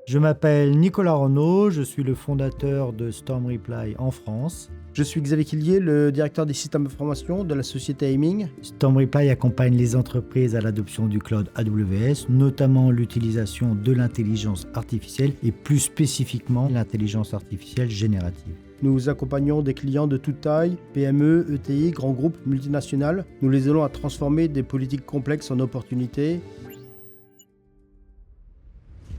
Je m'appelle Nicolas Renaud, je suis le fondateur de Storm Reply en France. Je suis Xavier Quillier, le directeur des systèmes d'information de la société Aiming. Storm Reply accompagne les entreprises à l'adoption du cloud AWS, notamment l'utilisation de l'intelligence artificielle et plus spécifiquement l'intelligence artificielle générative. Nous accompagnons des clients de toute taille, PME, ETI, grands groupes, multinationales. Nous les aidons à transformer des politiques complexes en opportunités.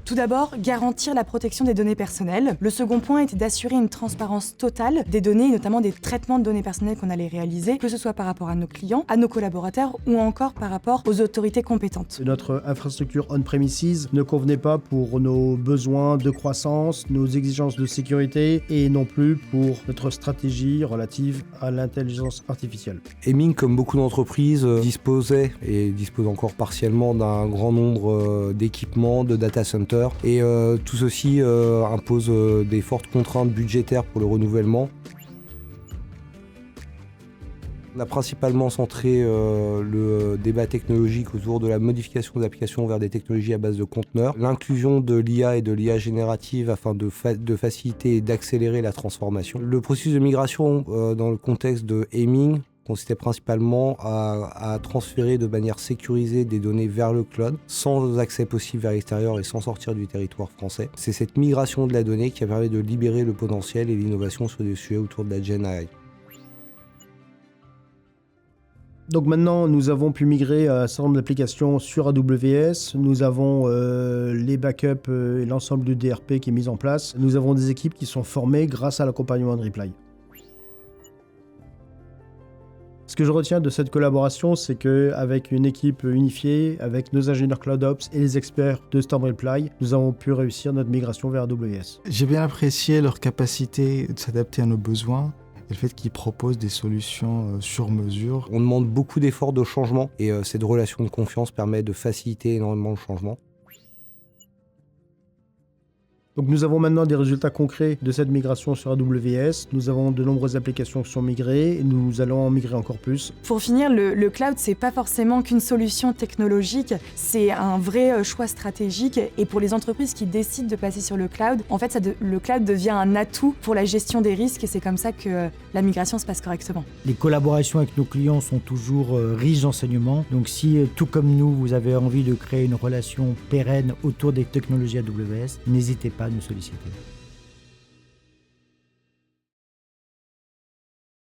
Tout d'abord, garantir la protection des données personnelles. Le second point était d'assurer une transparence totale des données, notamment des traitements de données personnelles qu'on allait réaliser, que ce soit par rapport à nos clients, à nos collaborateurs ou encore par rapport aux autorités compétentes. Notre infrastructure on-premises ne convenait pas pour nos besoins de croissance, nos exigences de sécurité et non plus pour notre stratégie relative à l'intelligence artificielle. Aiming, comme beaucoup d'entreprises, disposait et dispose encore partiellement d'un grand nombre d'équipements, de data centers. Et tout ceci impose des fortes contraintes budgétaires pour le renouvellement. On a principalement centré le débat technologique autour de la modification des applications vers des technologies à base de conteneurs, l'inclusion de l'IA et de l'IA générative afin de faciliter et d'accélérer la transformation. Le processus de migration dans le contexte de Aiming consistait principalement à transférer de manière sécurisée des données vers le cloud, sans accès possible vers l'extérieur et sans sortir du territoire français. C'est cette migration de la donnée qui a permis de libérer le potentiel et l'innovation sur des sujets autour de la Gen AI. Donc maintenant, nous avons pu migrer un certain nombre d'applications sur AWS. Nous avons les backups et l'ensemble du DRP qui est mis en place. Nous avons des équipes qui sont formées grâce à l'accompagnement de Reply. Ce que je retiens de cette collaboration, c'est qu'avec une équipe unifiée, avec nos ingénieurs CloudOps et les experts de Storm Reply, nous avons pu réussir notre migration vers AWS. J'ai bien apprécié leur capacité de s'adapter à nos besoins et le fait qu'ils proposent des solutions sur mesure. On demande beaucoup d'efforts de changement et cette relation de confiance permet de faciliter énormément le changement. Donc nous avons maintenant des résultats concrets de cette migration sur AWS. Nous avons de nombreuses applications qui sont migrées et nous allons en migrer encore plus. Pour finir, le cloud, c'est pas forcément qu'une solution technologique, c'est un vrai choix stratégique. Et pour les entreprises qui décident de passer sur le cloud, en fait, le cloud devient un atout pour la gestion des risques et c'est comme ça que la migration se passe correctement. Les collaborations avec nos clients sont toujours riches d'enseignements. Donc si, tout comme nous, vous avez envie de créer une relation pérenne autour des technologies AWS, n'hésitez pas à nous solliciter.